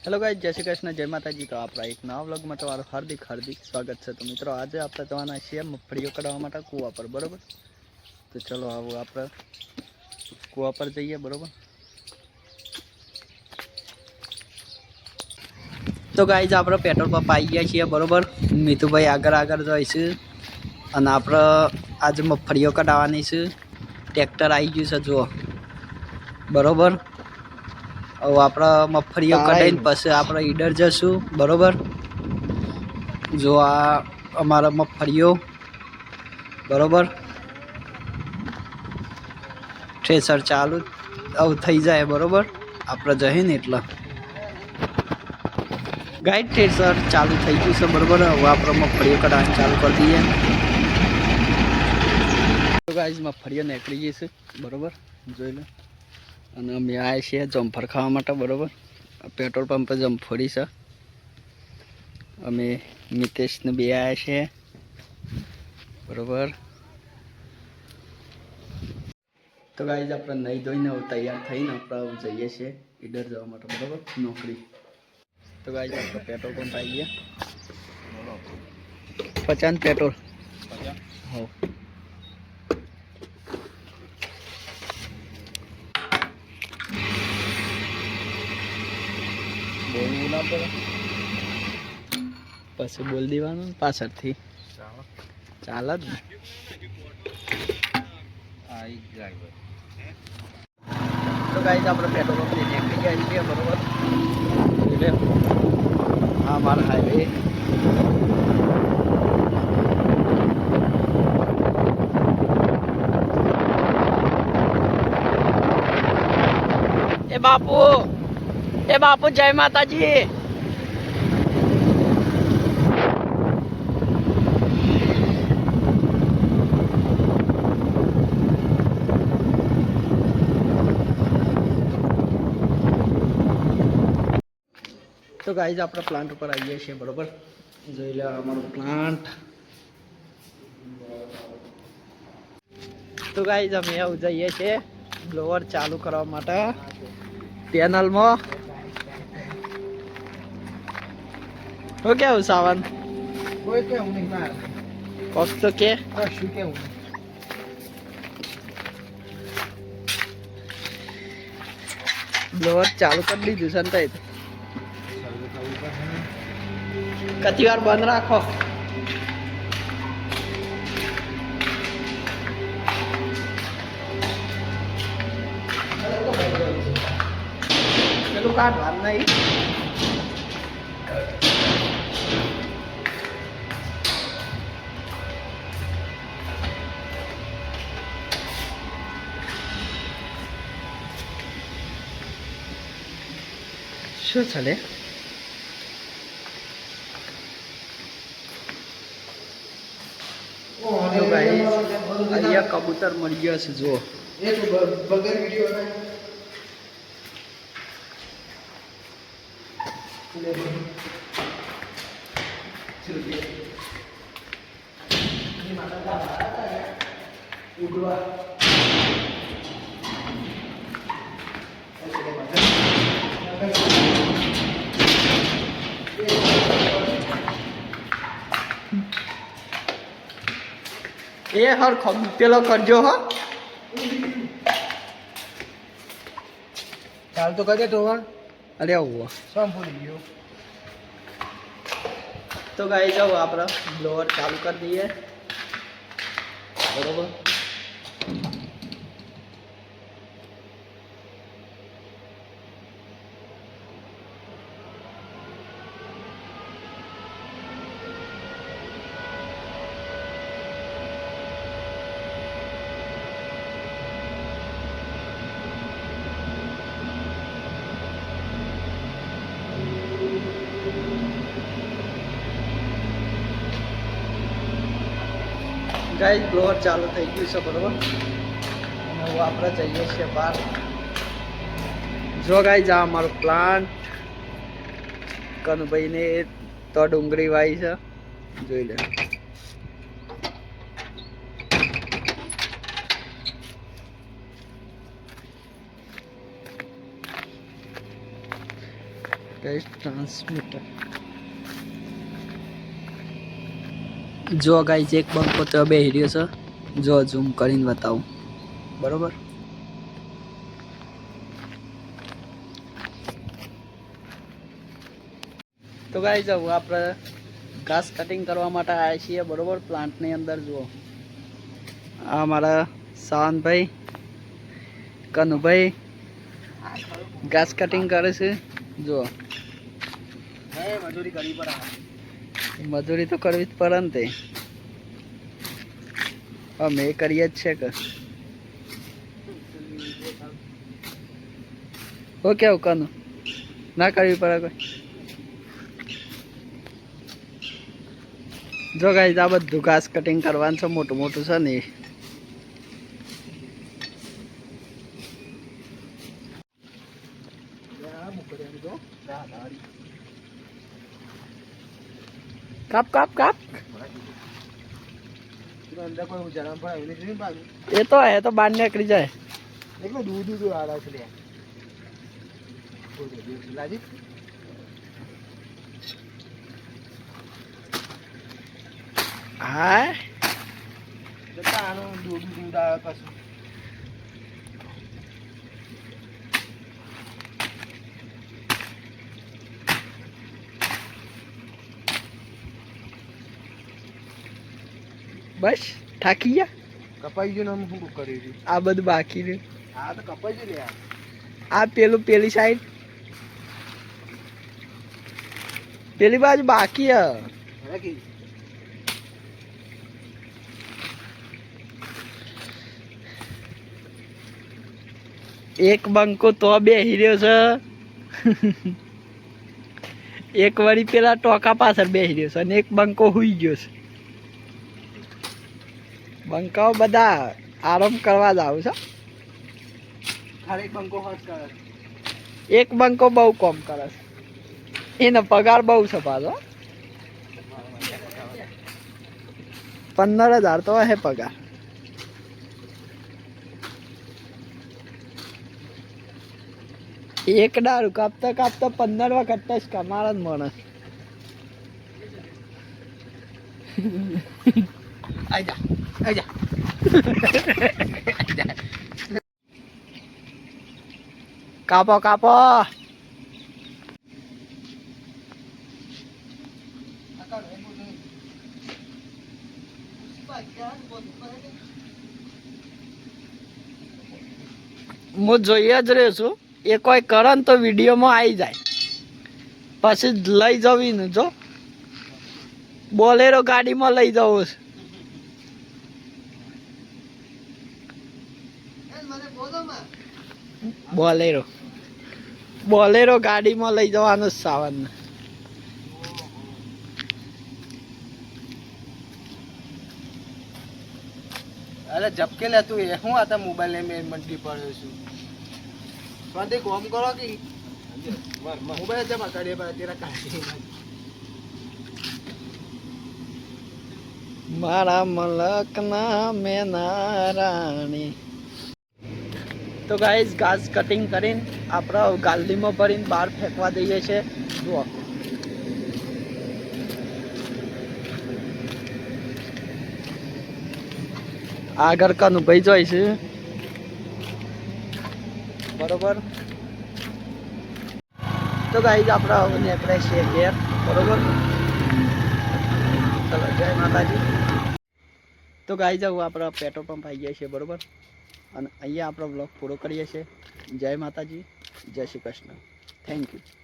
Hello guys, जय श्री कृष्ण, जय माता जी। तो आपका एक नवा व्लॉग में તમારું હાર્દિક સ્વાગત છે। તો મિત્રો આજે આપણે જવાના છીએ મગફળીઓ કઢાવવા માટે કૂવા પર, બરોબર। તો ચલો આવો આપણે કૂવા પર જઈએ, બરોબર। તો ગાઈસ આપણે પેટ્રોલ પંપ આવી ગયા છીએ, બરોબર। મીતુભાઈ આગળ જાય છે અને આપણે આજે મગફળીઓ કઢાવવાની છે। ટ્રેક્ટર આવી ગયું છે, જુઓ, બરોબર। હવે આપણે મગફળીઓ કઢાઈને પછી આપણે ઈડર જશું, બરોબર। જો આ અમારા મગફળીઓ, બરોબર, થ્રેસર ચાલુ હવે થઈ જાય, બરોબર। આપણે જઈએ ને એટલે ગાઈડ થ્રેસર ચાલુ થઈ ગયું છે, બરોબર। હવે આપણે મગફળીઓ કઢાવવાનું ચાલુ કરી દઈએ। તો ગાઈસ મગફળીઓ નીકળી ગઈ છે, બરોબર, જોઈ લો। અને અમે આવ્યા છીએ જમફળ ખાવા માટે, બરોબર। પેટ્રોલ પંપ પર જમફળી છે। અમે મિતેશને બે આવ્યા છીએ, બરોબર। તો ગાઈસ આપણે નહીં ધોઈને તૈયાર થઈને આપણે જઈએ છીએ ઈડર જવા માટે, બરોબર, નોકરી। તો ગાઈસ આપણે પેટ્રોલ પંપ આવી ગયા, 50 પેટ્રોલ હો। બોલવું ના પડે, પછી બોલ દેવાનું પાછળથી, ચાલે જ ને। તો ગાઈસ આપણે પેટ્રોલ પંપ નીકળી ગયા છીએ, બરોબર। એટલે હા મારા હાઈવે એ બાપુ જય માતાજી। તો ગાઈસ આપણે પ્લાન્ટ ઉપર આવીએ છીએ, બરોબર। જોઈ લો અમારો પ્લાન્ટ। તો ગાઈસ અમે આવું જઈએ છીએ બ્લોવર ચાલુ કરવા માટે પેનલમાં। શું કેવું સાવન? કોઈ કેવું નહીં માર કોક તો કે શું કેવું બ્લોવર ચાલુ કરી દીધું છે ને, કતી વાર બંધ રાખો? પેલું કાઢવાનું નહીં, શું ચાલે? તો ગાઈસ અહીંયા કબૂતર મળી ગયા છે, જુઓ। એ હર પેલો કરજો હો, ચાલ તો કરે તો અરે આવું સમ ભૂલી ગયો। તો ગાઈસ જાઓ આપણે બ્લોવર ચાલુ કરી દઈએ, બરોબર। ગાઈસ બ્લોવર ચાલુ થઈ ગયું છે, બરોબર। અને હું આપણે જઈએ છીએ બહાર। જો ગાઈસ આ અમારો પ્લાન્ટ કનુભાઈને તો ડુંગળી વાવી છે, જોઈ લે। ટેસ્ટ ટ્રાન્સમીટર જો ગાઈસ એક બંકો તો બેહી રહ્યો છે જો ઝૂમ કરીને બતાવું બરોબર તો ગાઈસ હવે આપણે ઘાસ કટિંગ કરવા માટે આવ્યા છીએ બરોબર પ્લાન્ટની અંદર જુઓ આ મારા સાવનભાઈ કનુભાઈ ઘાસ કટિંગ કરે છે જુઓ મજૂરી તો કરવી જ પડે ને તે અમે કરીએ જ છે કે ઓકે કનું ના કરવી પડે કોઈ જો ગાઈસ આ બધું ઘાસ કટિંગ કરવાનું છે મોટું મોટું છે ને કાપ કાપ કાપ એ તો બહાર નીકળી જાય હા બસ થાકી ગયા કપાઈ ગયું ને શું કર્યું આ બધું બાકી રહ્યું હા તો કપાઈ ગયું લે આ પેલી સાઈડ પેલી બાજુ બાકી એક બંકો તો બેહી રહ્યો છે એક વળી પેલા ટોકા પાછળ બેહી રહ્યો છે અને એક બંકો હુઈ ગયો છે બંકાઓ બધા આરામ કરવા જ આવું છે એક બંકો બહુ કોમ કરે છે એનો પગાર બહુ છે પાછો 15,000 તો હે પગાર એક દારૂ કાપતા કાપતા 15 વખત જ કમાર જ માણસ આજા કાપો કાપો હું જોઈએ જ રહ્યો છું એ કોઈ કરે ને તો વિડીયોમાં આવી જાય પછી લઈ જવી ને જો બોલેરો ગાડીમાં લઈ જવું છે બોલેરો ગાડીમાં લઈ જવાનું જ સાવન અરે ઝપકે લે તું એ હું આતા મોબાઈલ મેં મંડી પડ્યો છું સ્વાદે કોમ કરો કે મોબાઈલ જમા કરીએ પર તેરા કાઢી મારા મલકના મેના રાણી તો ગાઈસ ઘાસ કટિંગ કરીને આપણે ગાલડીમાં ભરીને બહાર ફેંકવા દઈએ છીએ જુઓ આગળ કનું ભાઈ જોઈ છે બરોબર તો ગાઈસ આપણે હવે નીકળે છીએ ઘેર બરોબર ચલો જય માતાજી તો ગાઈસ હવે આપણે પેટ્રોલ પંપ આવી ગયા છીએ બરોબર અને અહીંયા આપણો બ્લોગ પૂરો કરીએ છીએ જય માતાજી જય શ્રી કૃષ્ણ થેન્ક યુ